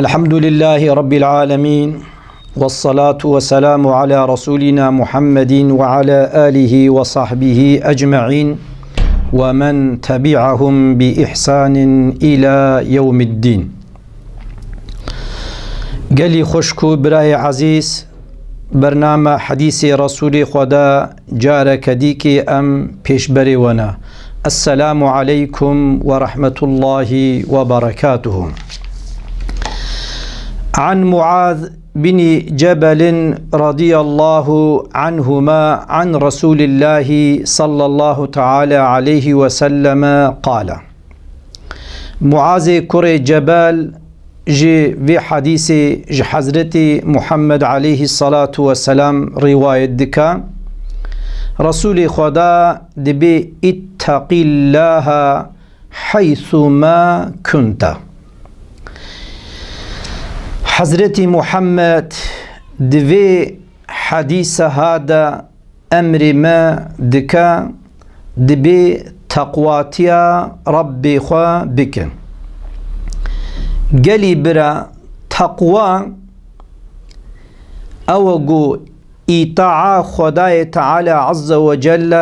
الحمد لله رب العالمين، والصلاة والسلام على رسولنا محمد وعلى آله وصحبه أجمعين ومن تبعهم بإحسان إلى يوم الدين. قالي خشكو براي عزيز برنامج حديث رسول خدا جارك ديكي أم بيشبري ونا. السلام عليكم ورحمة الله وبركاته. عن معاذ بن جبل رضي الله عنهما عن رسول الله صلى الله تعالى عليه وسلم قال: معاذ كري جبل جي في حديث حضرت محمد عليه الصلاة والسلام رواية دكا رسول خدا دبي اتق الله حيثما كنت. حضرت محمد دوی حدیث هذا امر ما دکا دبی تقواتیا ربی خوا بکن. گلی برا تقوى اوگو اطاع خدای تعالی عز وجل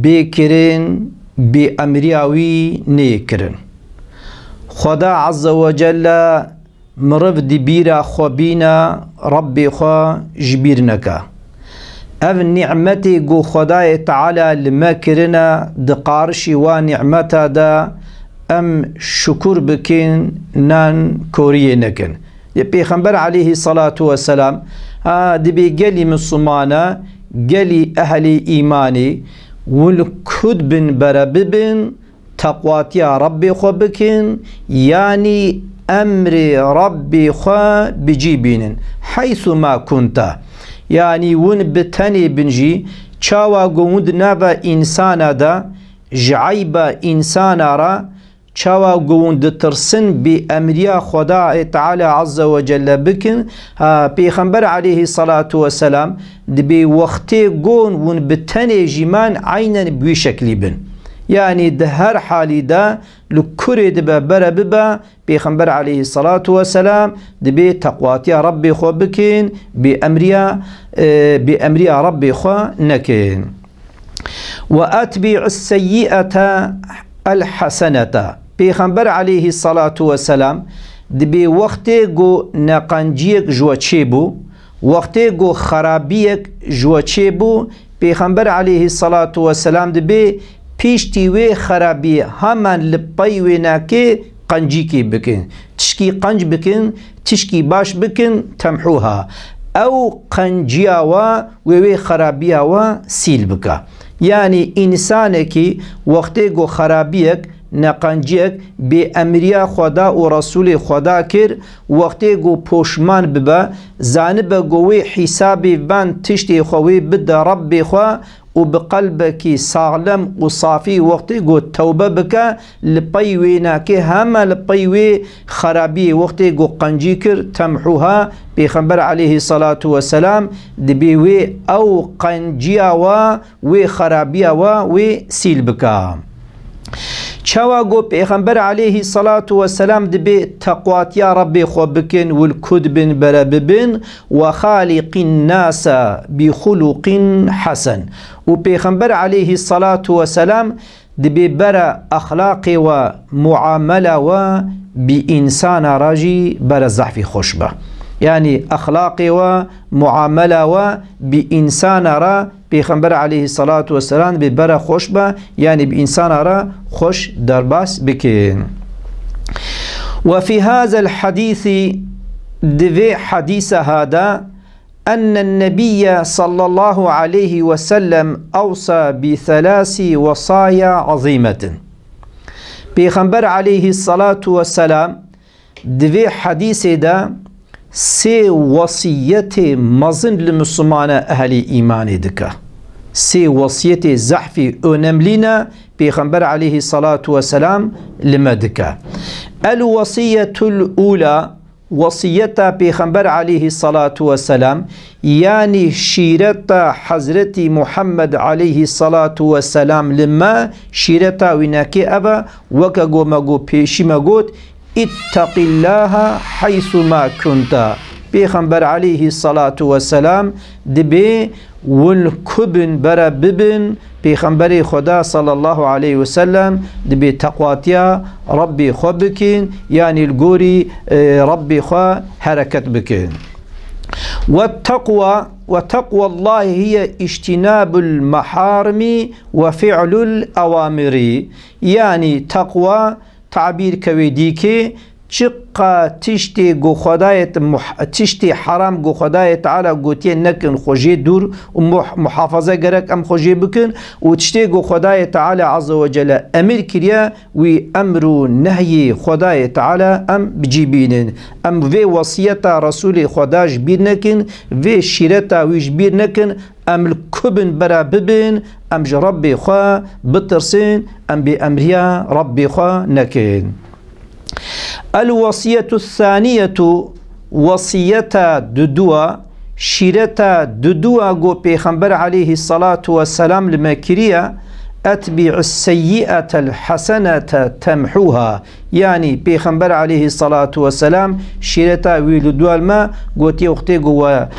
بکرن بی امریاوی نیکرن. خدا عز وجل مرف دي بيرا خوبينا ربي خوا جبير نكا. اف نعمتي قو خداي تعالى لما كرنا دقارشي ونعمتا دا ام شكر بكين نان كوريه نكن. دي بيخنبر عليه الصلاة والسلام دي بيقالي مصمانا قالي اهلي ايماني والكد بن برببن تقواتي ربي خو بكين يعني أمر ربي خوا بجيبين حيث ما كنت، يعني ون بتني بنجي چاوا قوند نابا إنسانا دا جعيبا إنسانا را چاوا قوند ترسن بأمريا خدا تعالى عز وجل بكن. بيخنبر عليه الصلاة والسلام دبي وقتي قون ون بتني جيمان عينا بوي شكلي بن، يعني ده هر حالي دا لكوري دبا برا ببا بيخنبر عليه الصلاة والسلام دبي تقواتي ربي خو بكين بأمريا ربي خو نكين. وأتبع السيئة الحسنة بيخنبر عليه الصلاة والسلام دبي وقتي قو نقنجيك جواتشيبو وقتي قو خرابيك جواتشيبو بيخنبر عليه الصلاة والسلام دبي پیشتی وی خرابی همان لپای وی ناکه قنجی کی بکن، تشکی قنج بکن، تشکی باش بکن تمحوها او قنجیا و وی خرابیا و سیل بکا. يعني انسانك وقتی گو خرابیک نقنجیک به امریا خدا و رسول خدا کر وقتی گو پوشمان ببا زانب گوی حسابی بان تشتی خوی بد ربی خوا و بقلبك سالم وصافي وقتي قو توبة بك لبيوينا كي هما لبيوي خرابي وقتي قو قنجيكر تمحوها بيخنبر عليه الصلاة والسلام دبيوي أو قنجيا و خرابيا و سيل بك. چاوا گو پیغمبر علیه الصلاة والسلام دبی تقوات یا ربی خو بکن والکد بن برببن و خالق الناس بخلق حسن. و پیغمبر علیه الصلاة والسلام دبی برا اخلاق و معامله و بی انسان راجی برا زحفی خوشبه، يعني أخلاق ومعاملة وبإنسان را بيخنبر عليه الصلاة والسلام ببرا خوشبه، يعني بإنسان را خوش درباس بكين. وفي هذا الحديث دفي حديث هذا أن النبي صلى الله عليه وسلم أوصى بثلاث وصايا عظيمة. بيخنبر عليه الصلاة والسلام دفي حديث دا سي وصيت مزن للمسلمان أهل إيمان دكا، سي وصيت زحفي أنملنا بيغمبر عليه الصلاة والسلام لما دكا. الوصية الأولى وصية بيغمبر عليه الصلاة والسلام يعني شيرة حضرت محمد عليه الصلاة والسلام لما شيرة وناكي أبا وكاقو ماقو بيشي ماقوت اتق الله حيث ما كنت. پیغمبر عليه الصلاة والسلام دبي والكبن برا ببن پیغمبر خدا صلى الله عليه وسلم دبي تقواتيا ربي خو بكين يعني الجوري ربي خو حركة بكين. وتقوى الله هي اجتناب المحارم وفعل الأوامر. يعني تقوى تعبير كويديكي چقا تشتي گو خدایت تشتي حرام گو خدایت تعالی گوتي نکن خوجي دور ومحافظه گرك ام خوجي بكن و تشتي گو خدایت تعالی عز وجل امر كريا وي امر نهي خدایت تعالی ام بجيبينن ام في وصيتا رسول خداش بير نكن في شيرتا ويش بير نكن ام الكبن برا ببن ام ربي خوا بترسين ام بامريا ربي خوا نكن. الوصية الثانية وصية ددوا شيرتا ددوا جو پیغمبر عليه الصلاة والسلام لمكريا أتبع السيئة الحسنة تمحوها. يعني پیغمبر عليه الصلاة والسلام شيرتا ويلدوا الماء قوتي وقتي قوة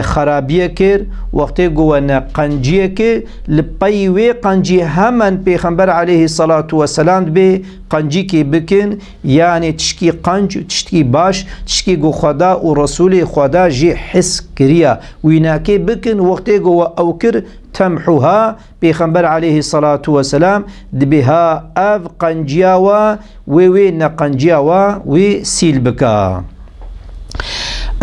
خرابية كير وقتي قوة نقنجية كير لبايوي قنجي همن پیغمبر عليه الصلاة والسلام بي قنجي كي بكن. يعني تشكي قنج تشكي باش تشكي قو خدا ورسول خدا جي حس كريا ويناكي بكن وقتي قوة أوكر تمحوها. پیغمبر عليه الصلاة والسلام دبها أف قنجياوا وي نقنجياوا وي سيل بكا.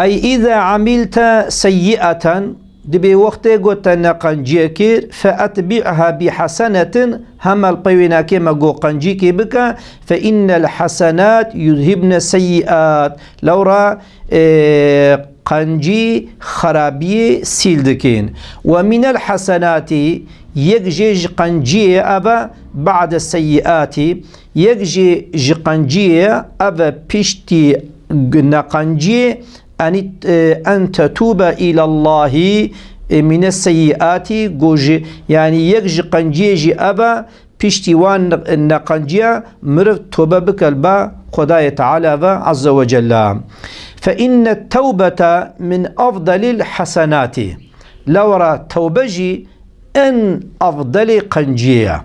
أي إذا عملت سيئة دبي وقت قلت نقنجي كير فأتبعها بحسنة هم القويناكي ما قو قنجيكي بكا فإن الحسنات يذهبن السيئات. لورا قنجي خرابي سيلدكين. ومن الحسنات يجي قنجي أبا بعد السيئات يجي قنجي أبا بيشتي نقنجي أن تتوب إلى الله من السيئات جوجي. يعني يجي قنجي أبا بيشتوان نقنجيا مرف توبة بكالبا خداي تعالى عز وجل. فإن التوبة من أفضل الحسنات. لورا توبجي أن أفضل قنجية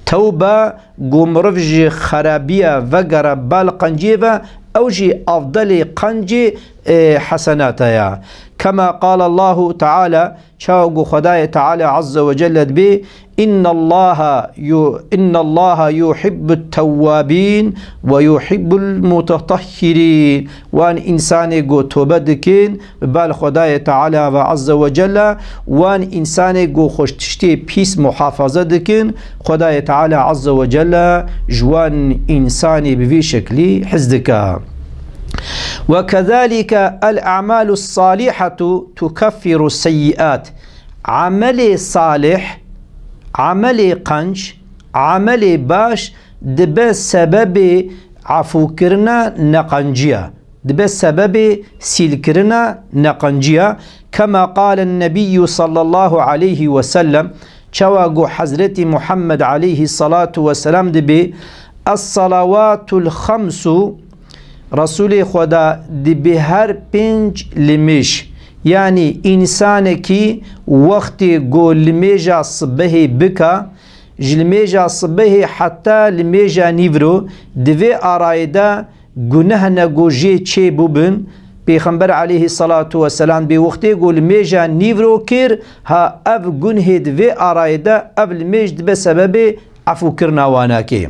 توبة قمرفج خرابية وقر بالقنجية أوجي أفضل قنجي حسناتها. كما قال الله تعالى شاوق خداي تعالى عز وجل به إن الله يحب التوابين ويحب المتطهرين. وان إنسان قو توبة دكين بال خداي تعالى عز وجل وان إنسان قو خوشتشتي بيس محافظة دكين خداي تعالى عز وجل جوان إنساني بفي شكلي حزدك. وكذلك الأعمال الصالحة تكفر السيئات. عمل صالح عمل قنج عمل باش دب سبب عفو كرنا نقنجيا دب سبب سيل كرنا نقنجيا. كما قال النبي صلى الله عليه وسلم شواقو حضرت محمد عليه الصلاة والسلام دب الصلوات الخمس رسول خدا دب هر پنج لمش. يعني إنسان كي وقت قول لميجا صبه بكا جلميجا صبه حتى لميجا نيفرو دوي آرايدا گناه نگو جي چه بوبن. پیغمبر عليه الصلاة والسلام بي وقت قول لميجا نيفرو كير ها اف گنه دوي آرايدا اف لميج بسبب عفو كرناواناكي.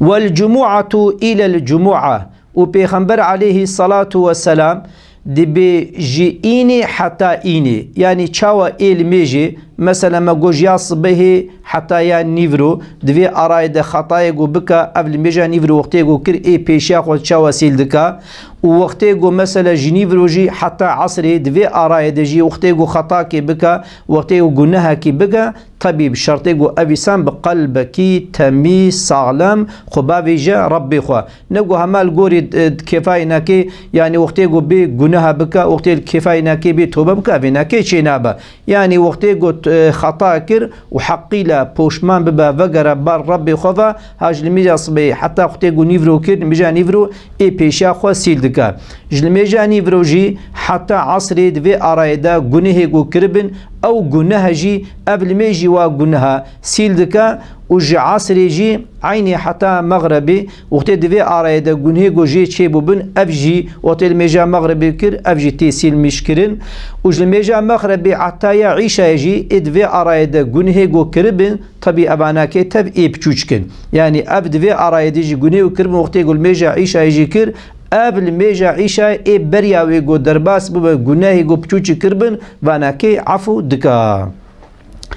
والجمعة إلى الجمعة. وبيغمبر عليه الصلاة والسلام دبي جي إيني حتى إيني. يعني چاوا إيل ميجي مثلا ما جوجيا صبه حتى يا نيفرو دبي أرايد خطايا جو بكا قبل ميجا نيفرو وقتي جو كر إي بيشيا خو چاوا سيل دكا ووقتي جو مثلا جنيفرو جي حتى عصري دبي أرايد جي وقتي جو خطا كي بكا وقتي جو جنها كي بكا طبيب شرطي جو أبيسان بقلبك تميز سالم خبابي جا ربي خوا نقو همال قوري كفاية ناكي يعني وقتي جو بي جناها بكا وقتي كفاية ناكي بي توبة بكا في ناكي شينابا يعني وقتي جو خطأ كر وحقي لا بوشمان ببا فقر بار ربي خوا هاج لميجا صبي حتى وقتي جو نيفرو كر ميجا نيفرو اي بيشا خوا سيل دكا جلميجا نيفرو جي حتى عصري دفي أرايدا جنيه جو كربن أو جنها جي قبل ما يجي وجنها سيل دكا وجي عصري جي عيني حتى مغربي وقت دفي أرايدا جنيه جو جي تشيبو بن أبجي وقت الميجا مغربي كر أبجي تيسيل مشكرن وجلميجا مغربي حتى يعيش يجي دفي أرايدا جنيه جو كربن طبي أبانا كي تب إبتشوشكن يعني أب دفي أرايدا جي جنيه كربن وقت يقول ميجا عيشة يجي كر قبل ميجا عيشة اي برياوي جو درباس ببا گناهي جو بچوچي كربن وانا كي عفو دكا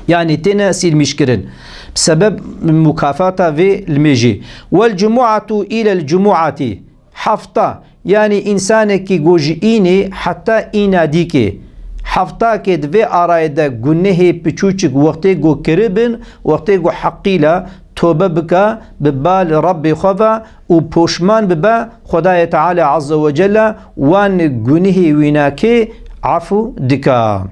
يعني تنا سيل مشكرن بسبب مكافاة في الميجي والجمعة إلى الجمعة حفطة يعني إنسانك جوجيني حتى إناديك حفطة كد في أرايدا گناهي بچوچك وقتي جو كربن وقتي جو حقيلة توبه بك ببال ربي خفا و پوشمان ببا خدای تعالى عز وجل وان گنه ويناكي عفو دكا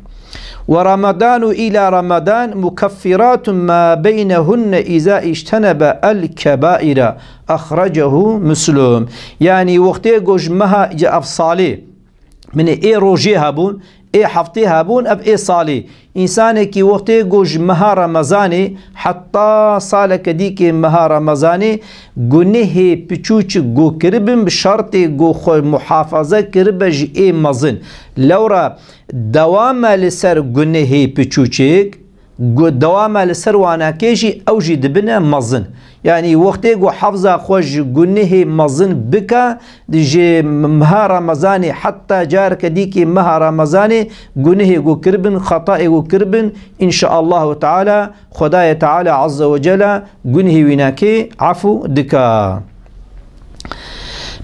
ورمضان إلى رمضان مكفرات ما بينهن إذا اجتنب الكبائر أخرجه مسلم يعني وقتي جمها أفصالي من إيه روجي هابون اي حفتي هابون اب اي صالي انسان كي وقتي گوج مها رمضاني حتى صالك ديك مها رمضاني گنه بچوچ گو كربن بشرط گو محافظه كربج اي مزن لورا دوام لسر گنه بچوچك دوام لسر وانا كيجي اوجي دبنا مزن يعني وقتي جو حفظة خوش گنه مزن بكا دي مها رمضاني حتى جارك ديكي مها رمضاني گنه جو كربن خطأ جو كربن إن شاء الله تعالى خداي تعالى عز وجل گنه ويناكي عفو دكا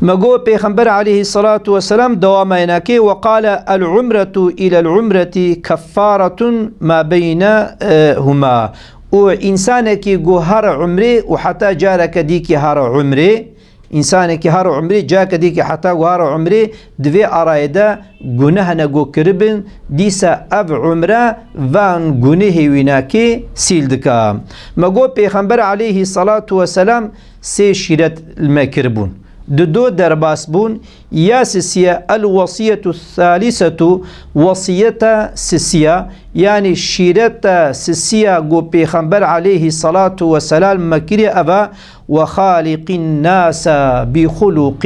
مقو پیغمبر عليه الصلاة والسلام دواميناكي وقال العمرة إلى العمرة كفارة ما بينهما و إنسانك جو هر عمري وحتى جارك ديكي هر عمري إنسانك هر عمري جاك ديكي حتى هر عمري دوي أرايدا گناه نگو كربن ديسا أب عمره وان گناه ويناكي سيلدكا مقو پیغمبر عليه الصلاة والسلام سي شيرت المكربون دو درباس بون يا سسيا الوصية الثالثة وصية سسيا يعني شيرت سسيا جو بيخنبر عليه الصلاة والسلام مكري أبا وخالق الناس بخلق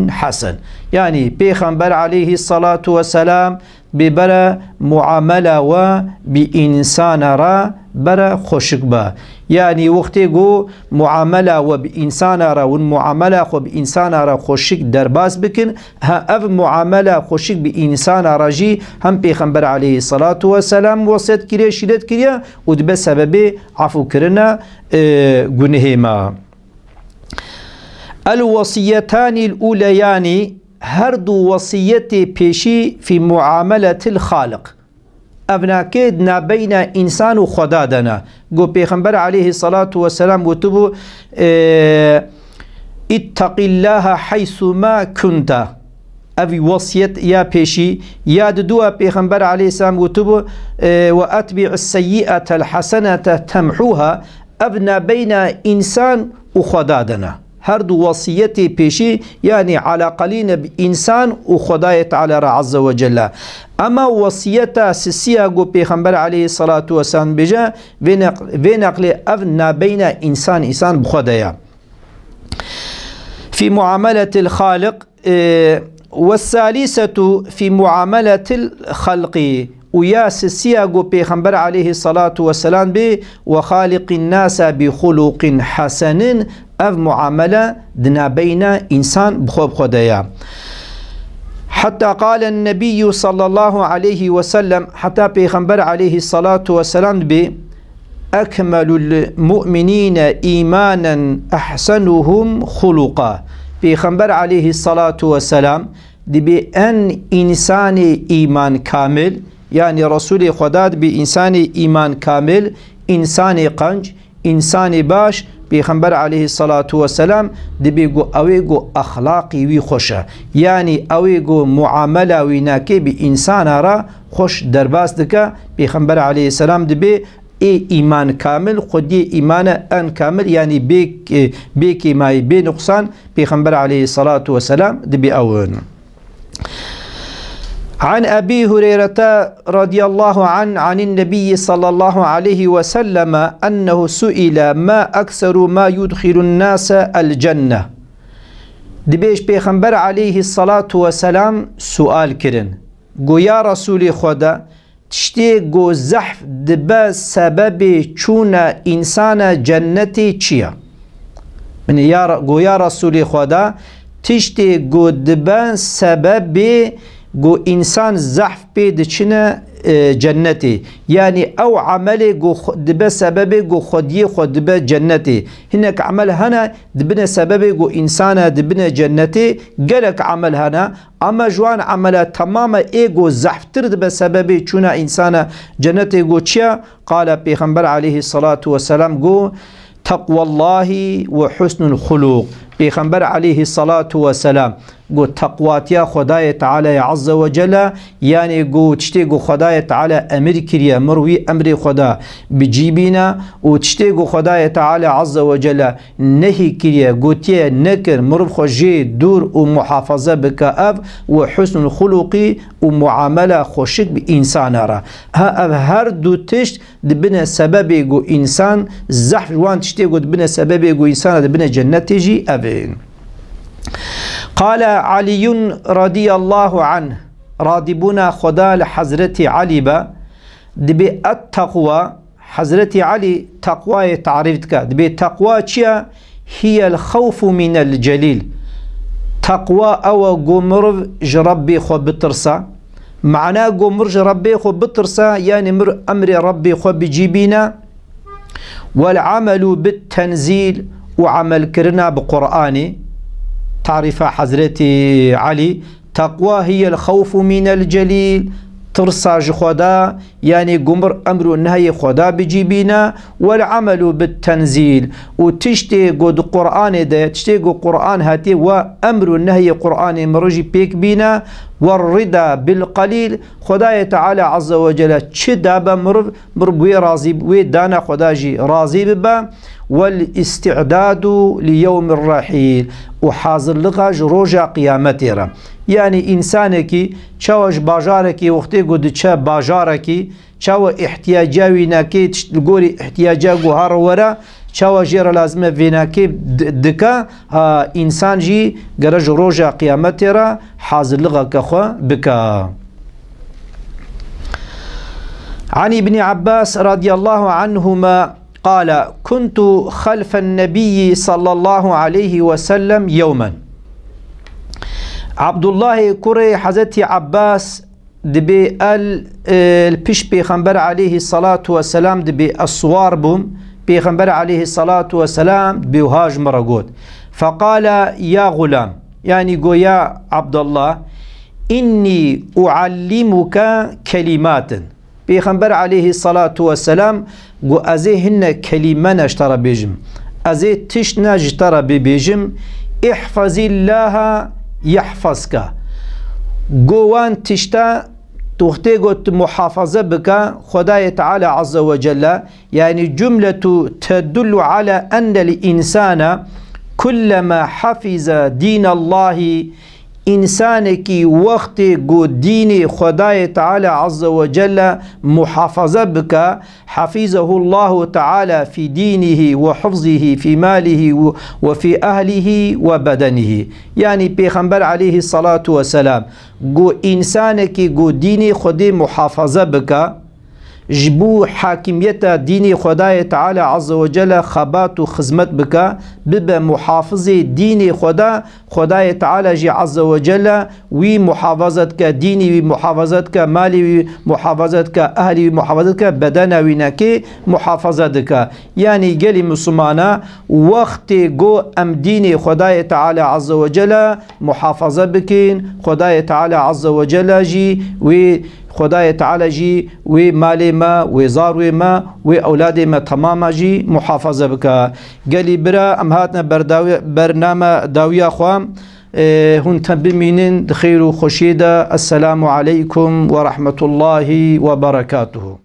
حسن يعني بيخنبر عليه الصلاة والسلام ببرا معاملة و بإنسان را برا خوشك با يعني وقتی گو معامله و بإنسان را و معامله خو بإنسان را خوشك درباس بكن ها اف معامله خوشك بإنسان را جي هم پیغمبر عليه الصلاة والسلام وصيت كريا شدت كريا و دب سبب عفو كرنا گنه ما الوصيتان الأوليان هر دو وصيتي پیشی في معاملة الخالق ابناكيد نابين انسان و خدا دنا قو پیغمبر عليه الصلاة والسلام وتبو اتق الله حيث ما كنت ابي وصيت يا پیشی ياد دوا پیغمبر عليه السلام وتبو واتبع السيئة الحسنة تمحوها ابنا بين انسان و خدا دنا هر دو وصيتي پیشی يعني على قليل بإنسان و خدای تعالى عز وجل اما وصيتا سسيا گو پیغمبر عليه الصلاة والسلام بجا في نقل افنا بين انسان بخدايا في معاملة الخالق والثالثة في معاملة الخلق ويا سسيا گو پیغمبر عليه الصلاة والسلام بي وخالق الناس بخلق حسن اف معاملة دنا بين انسان بخوب خدايا حتى قال النبي صلى الله عليه وسلم حتى پیغمبر عليه الصلاة والسلام بي أكمل المؤمنين إيمانا أحسنهم خلقا پیغمبر عليه الصلاة والسلام دي بأن إنسان إيمان كامل يعني رسول خداد بإنسان إيمان كامل إنسان قنج إنسان باش پیغمبر عليه الصلاة والسلام دبي گو اوه گو اخلاقی وی خوشه يعني اوه گو معامله وی ناکه بی انسان را خوش درباس دکه پیغمبر عليه السلام دبي ایمان کامل خودی ایمان ان کامل يعني بيك ماي بي نقصان پیغمبر عليه الصلاة والسلام دبي اون. عن أبي هريرة رضي الله عنه عن النبي صلى الله عليه وسلم أنه سئل ما أكثر ما يدخل الناس الجنة. دبيش پیغمبر عليه الصلاة والسلام سؤال كرن گو يا رسول خدا تشتي گو زحف دبا سبب چون إنسان جنتي چيا من گو يا رسول خدا تشتي گو دبا سبب گو انسان زحف بيد چنه جنتي يعني او عمل گو دبه سبب گو خودی خود دبه جنتي هناك عمل هنا دبنا سبب گو انسان دبنا جنتي قالك عمل هنا اما جوان عمل تماما ايگو زحف تر دبه سبب چونه انسان جنتي گو چيا قال پیغمبر عليه الصلاة والسلام گو تقوى الله وحسن الخلق پیغمبر عليه الصلاة والسلام گو تقواتیا خدای تعالی عز وجل يعني گو تشتی گو خدای تعالی امر کریه مروی امر خدا بجیبینا و تشتی گو خدای تعالی عز وجل نهی کریه گو تیه نکر مرو خوشی دور و محافظه بکاف و حسن خلقی و معامله خوشک به انسان را هر دو تشت دبنه سبب گو انسان زحف وان تشتی گو دبنه سبب گو انسان دبنه جنت جی اوین. قال علي رضي الله عنه رادبنا خدا لحضرت علي با دبي التقوى حضرت علي تقوى تعريفتك دبي تقوى چيا هي الخوف من الجليل تقوى او قمر جربي خو بترسا معناه قمر جربي خو بترسا يعني مر امر ربي خو بجيبينا والعمل بالتنزيل وعمل كرنا بقرآني تعرف حضرت علي تقوى هي الخوف من الجليل ترسى خدا يعني قمر أمر النهي خدا بجيبنا والعمل بالتنزيل وتشتي قد قرآن ده تشتي قد قرآن هاتي وأمر النهي قرآن مرجي بيك بينا والرضا بالقليل خدا تعالى عز وجل تشداب مربوي راضي ودانا خداجي راضي ببا والاستعداد ليوم الرحيل وحاضر لغاج روجا قيامتي يعني إنسانك چاوش باجارك وقتي قد چا باجارك چاو احتياجاوي ناكي تشتلقوري احتياجاقو هار ورا چاو جير لازمه فيناكي دكا إنسان جي قرج روجا قيامتي را حاضر لغا كخوا بكا. عن ابن عباس رضي الله عنهما قال كنت خلف النبي صلى الله عليه وسلم يوما عبد الله كري حضرت عباس دبي البش بيغمبر عليه الصلاة والسلام دبي الصوار بوم بيغمبر عليه الصلاة والسلام بيهاج مرقود فقال يا غلام يعني قو يا عبد الله إني أعلمك كلمات پیغمبر عليه الصلاة والسلام گو ازه هن كلمة نشتر بيجم ازه تش نجتر بيجم احفظ الله يحفظك گوان تشتا تخته قد محافظة بك خداي تعالى عز وجل يعني جملة تدل على أن الإنسان كلما حفظ دين الله إنسانك وقت قد دين خداي تعالى عز وجل محافظة بك حفظه الله تعالى في دينه وحفظه في ماله وفي أهله وبدنه يعني بيغمبر عليه الصلاة والسلام قو إنسانك قد دين خداي محافظة بك جبو حاكمية دين خداي تعالى عز وجل خبات وخزمت بك ببا محافظة دين خداي تعالى جي عز وجل وي محافظتك ديني وي محافظتك مالي وي محافظتك أهلي وي محافظتك بدنا وينكي محافظتك يعني قالي مسلمانا وقت قو أم دين خداي تعالى عز وجل محافظة بكين خداي تعالى عز وجل جي وي خدای تعالی جی و مال ما و زار ما و اولاد ما تمام جی محافظه بکا گلی برا ام هاتنا برنامه داویا خوام هون تبمینن خير وخشيدة. السلام عليكم ورحمة الله وبركاته.